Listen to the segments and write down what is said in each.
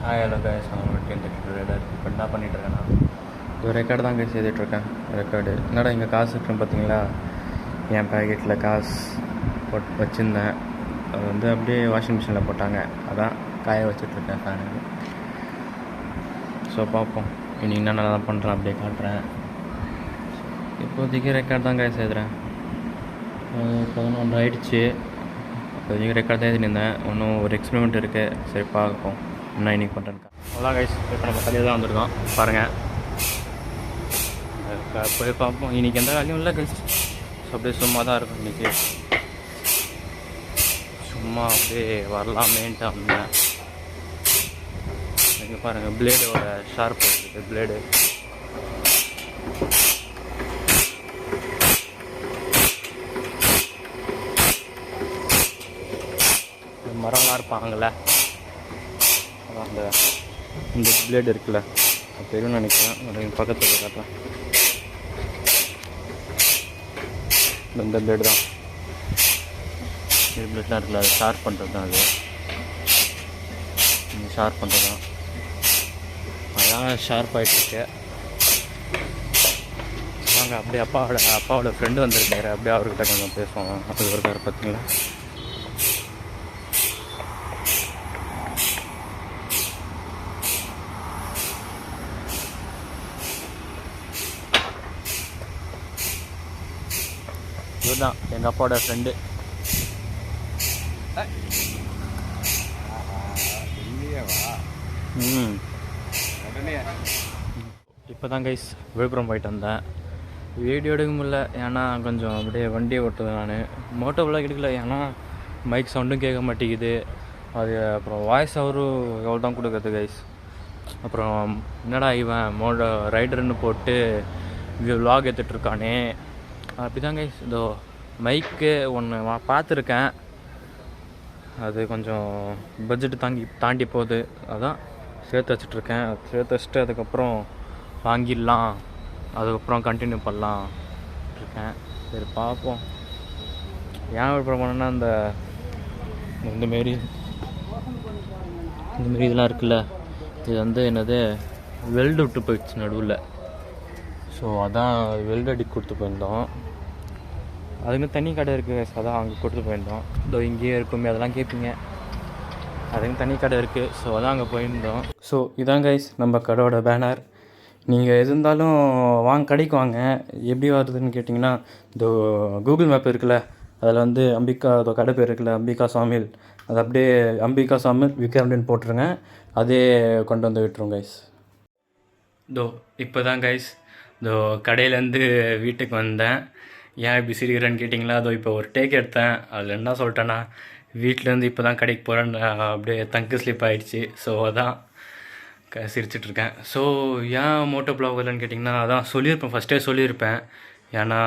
Hello guys, நான் 10th rider. இப்போ என்ன பண்ணிகிட்ருக்கேன்னா, ஒரு ரெக்கார்டு தான் கைஸ் எழுதிட்டுருக்கேன். ரெக்கார்டு என்னடா இங்கே காசு இருக்குன்னு பார்த்தீங்களா? என் பேக்கெட்டில் காசு வச்சுருந்தேன். அது வந்து அப்படியே வாஷிங் மிஷினில் போட்டாங்க. அதான் காய வச்சிட்ருக்கேன் ஃபேனுக்கு. ஸோ பார்ப்போம் இன்றைக்கி என்ன நல்லா பண்ணுறேன், அப்படியே காட்டுறேன். இப்போதைக்கு ரெக்கார்டு தான் கைஸ் எழுதுறேன். 11 ஆகிடுச்சு. இப்போதைக்கு ரெக்கார்டு தான் எழுதிருந்தேன். இன்னும் ஒரு எக்ஸ்பெரிமெண்ட் இருக்குது. சரி பார்ப்போம் என்ன இன்றைக்கி பண்ணுறேன். அவ்வளோ கைஸ், இப்போ நம்ம தலையாக தான் வந்திருக்கோம் பாருங்கள். போய் பார்ப்போம். இன்றைக்கி எந்த வேலையும் இல்லை கைஸ். ஸோ அப்படியே சும்மா தான் இருக்கும் இன்றைக்கி. சும்மா அப்படியே வரலாமேன்ட்டு வந்தேன். இங்கே பாருங்கள், பிளேடோட ஷார்ப் இருக்குது. பிளேடு மரம்லாம் இருப்பாங்கள்ல, அந்த இந்த பிளேடு இருக்குல்ல, அது தெரியும்னு நினைக்கிறேன். ஒரு பக்கத்தில் காட்டுறேன். இந்த பிளேடு தான், இது பிளேட்லாம் இருக்குல்ல, அது ஷார்ப் பண்ணுறது தான். அது ஷார்ப் பண்ணுறது தான், அதான் ஷார்ப் ஆகிட்டுருக்கு. வாங்க அப்படியே அப்பாவோட ஃப்ரெண்டு வந்திருக்காரு. அப்படியே அவர்கிட்ட கொஞ்சம் பேசுவாங்க. அது இருக்கார் பார்த்தீங்களா? இதுதான் எங்கள் அப்பாவோட ஃப்ரெண்டு. இப்போ தான் கைஸ் விழுப்புரம் போயிட்டு வந்தேன். வீடியோ எடுக்க முடியல, ஏன்னா கொஞ்சம் அப்படியே வண்டியை ஓட்டுவேன் நான். மோட்டோ விளாக் எடுக்கல, ஏன்னா மைக் சவுண்டும் கேட்க மாட்டேங்குது. அது அப்புறம் வாய்ஸ் ஓவரும் எவ்வளோ தான் கொடுக்குறது கைஸ். அப்புறம் என்னடா இவன் ரைடர்னு போட்டு விளாக் எடுத்துகிட்ருக்கானே, அப்படி தான் கைஸ். இதோ மைக்கு ஒன்று பார்த்துருக்கேன். அது கொஞ்சம் பட்ஜெட்டு தாண்டி போகுது. அதான் சேர்த்து வச்சிட்ருக்கேன். சேர்த்து வச்சுட்டு அதுக்கப்புறம் வாங்கிடலாம், அதுக்கப்புறம் கண்டினியூ பண்ணலாம் இருக்கேன். சரி பார்ப்போம். ஏன் விழுப்புரம் போனோன்னா, இந்தமாரி இதெல்லாம் இருக்குல்ல, இது வந்து என்னது வெல்டு விட்டு போயிடுச்சு நடுவில். ஸோ அதான் வெல்டு அடி கொடுத்து போயிருந்தோம். அதுக்கு தனி கடை இருக்குது, அதான் அங்கே கொடுத்து போயிருந்தோம். இதோ இங்கேயே இருக்குமே, அதெல்லாம் கேட்பீங்க. அதுக்கு தனி கடை இருக்குது. ஸோ அதான் அங்கே போயிருந்தோம். ஸோ இதான் கைஸ் நம்ம கடையோட பேனர். நீங்கள் எது இருந்தாலும் கடைக்கு வாங்க. எப்படி வருதுன்னு கேட்டிங்கன்னா, இந்த கூகுள் மேப் இருக்குல்ல, அதில் வந்து அம்பிகா கடை பேர் இருக்குல்ல, அம்பிகா சாமில், அது அப்படியே அம்பிகா சாமில் விக்ரம்னு போட்டுருங்க. அதே கொண்டு வந்து விட்டுருங்க கைஸ். இப்போ தான் கைஸ் கடையிலேருந்து வீட்டுக்கு வந்தேன். ஏன் இப்படி சிரிக்கிறேன்னு கேட்டிங்களா? இப்போ ஒரு டேக் எடுத்தேன். அதில் என்ன சொல்லிட்டேன்னா, வீட்டிலேருந்து இப்போ தான் கடைக்கு போகிறேன்னு அப்படியே தங்கு ஸ்லிப் ஆகிடுச்சு. ஸோ அதான் சிரிச்சிட்ருக்கேன். ஸோ ஏன் மோட்டோ ப்ளாக் இல்லைன்னு கேட்டிங்கன்னா, அதான் சொல்லியிருப்பேன், ஃபஸ்ட்டே சொல்லியிருப்பேன். ஏன்னா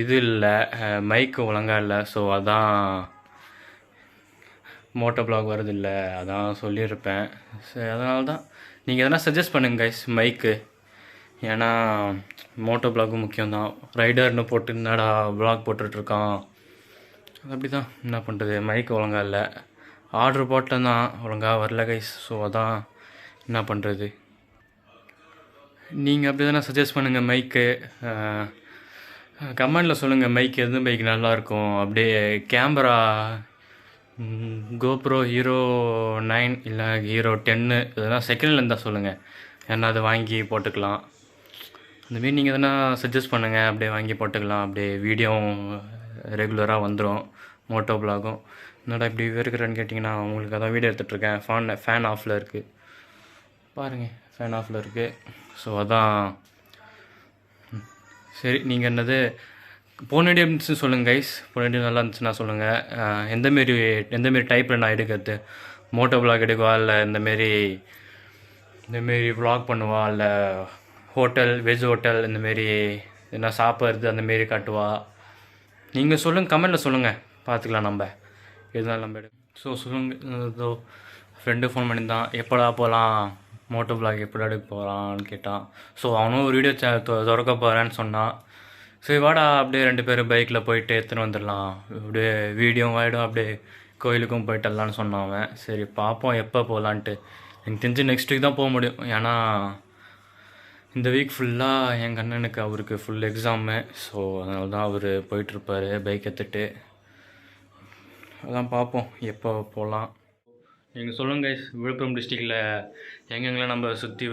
இது இல்லை, மைக்கு ஒழுங்காக இல்லை. ஸோ அதான் மோட்டோ ப்ளாக் வரதில்லை, அதான் சொல்லியிருப்பேன். சரி, அதனால தான் நீங்கள் எதனா சஜஸ்ட் பண்ணுங்க கைஸ் மைக்கு. ஏன்னா மோட்டோ ப்ளாகும் முக்கியம்தான். ரைடர்னு போட்டு என்னடா ப்ளாக் போட்டுட்ருக்கான், அப்படி தான் என்ன பண்ணுறது. மைக்கு ஒழுங்காக இல்லை, ஆர்டர் போட்டேன் தான், ஒழுங்காக வரல கைஸ். ஸோ அதான் என்ன பண்ணுறது. நீங்கள் அப்படி தானே சஜஸ்ட் பண்ணுங்கள் மைக்கு. கமெண்டில் சொல்லுங்கள் மைக் எது மைக் நல்லாயிருக்கும். அப்படியே கேமரா கோப்ரோ ஹீரோ 9 இல்லை ஹீரோ 10 இதெல்லாம் செகண்டில் இருந்தால் சொல்லுங்கள், ஏன்னா அதை வாங்கி போட்டுக்கலாம். அந்தமாரி நீங்கள் எதனா சஜஸ்ட் பண்ணுங்கள், அப்படியே வாங்கி போட்டுக்கலாம். அப்படியே வீடியோவும் ரெகுலராக வந்துடும், மோட்டோ ப்ளாகும். என்னடா இப்படி இருக்கிறேன்னு கேட்டிங்கன்னா, உங்களுக்கு அதான் வீடியோ எடுத்துகிட்ருக்கேன். ஃபேன் ஆஃபில் இருக்குது பாருங்கள், ஃபேன் ஆஃபில் இருக்குது. ஸோ அதான் சரி. நீங்கள் என்னது போன வீடியோ இருந்துச்சுன்னு சொல்லுங்கள் கைஸ். போன வீடியோ நல்லா இருந்துச்சுன்னா சொல்லுங்கள். எந்தமாரி டைப்பில் நான் எடுக்கிறது, மோட்டோ ப்ளாக் எடுக்குவா, இல்லை இந்தமாரி வ்ளாக் பண்ணுவா, இல்லை ஹோட்டல் வெஜ் ஹோட்டல் இந்தமாரி என்ன சாப்பிட்றது அந்தமாரி காட்டுவா. நீங்கள் சொல்லுங்கள், கமெண்டில் சொல்லுங்கள், பார்த்துக்கலாம். நம்ம எதுனாலும் நம்ம ஸோ சொல்லுங்கள். ஃப்ரெண்டு ஃபோன் பண்ணியிருந்தான், எப்படா போகலாம் மோட்டோ ப்ளாக், எப்படா எடுக்க போகலான்னு கேட்டான். ஸோ அவனும் ஒரு வீடியோ திறக்க போகிறேன்னு சொன்னான். சரி வாடா, அப்படியே 2 பேரும் பைக்கில் போயிட்டு எடுத்துன்னு வந்துடலாம், அப்படியே வீடியோவும் ஆகிடும், அப்படியே கோயிலுக்கும் போயிட்டுலான்னு சொன்னான் அவன். சரி பார்ப்போம் எப்போ போகலான்ட்டு. எனக்கு தெரிஞ்சு நெக்ஸ்ட் வீக் தான் போக முடியும். ஏன்னா இந்த வீக் ஃபுல்லாக எங்கள் அண்ணனுக்கு அவருக்கு ஃபுல் எக்ஸாமு. ஸோ அதனால தான் அவர் போயிட்டுருப்பார் பைக் எடுத்துகிட்டு. அதான் பார்ப்போம் எப்போ போகலாம். நீங்கள் சொல்லுங்கள் கைஸ், விழுப்புரம் டிஸ்ட்ரிக்டில் எங்கெங்கெல்லாம் நம்ம சுற்றி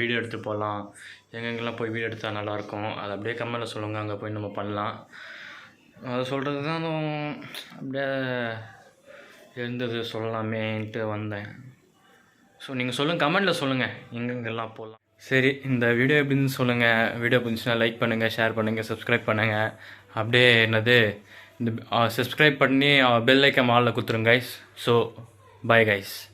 வீடியோ எடுத்து போகலாம், எங்கெங்கெல்லாம் போய் வீடியோ எடுத்தால் நல்லாயிருக்கும், அதை அப்படியே கமெண்ட்டில் சொல்லுங்கள். அங்கே போய் நம்ம பண்ணலாம். அதை சொல்கிறது தான் அப்படியே இருந்தது சொல்லலாமேன்ட்டு வந்தேன். ஸோ நீங்கள் சொல்லுங்கள், கமெண்ட்டில் சொல்லுங்கள் எங்கெங்கெல்லாம் போகலாம். சரி, இந்த வீடியோ எப்படின்னு சொல்லுங்கள். வீடியோ பிடிச்சுன்னா லைக் பண்ணுங்கள், ஷேர் பண்ணுங்கள், சப்ஸ்கிரைப் பண்ணுங்கள். அப்படியே என்னது இந்த சப்ஸ்கிரைப் பண்ணி பெல் ஐக்கான் ஆலில் கொடுத்துருங்க கைஸ். So bye guys.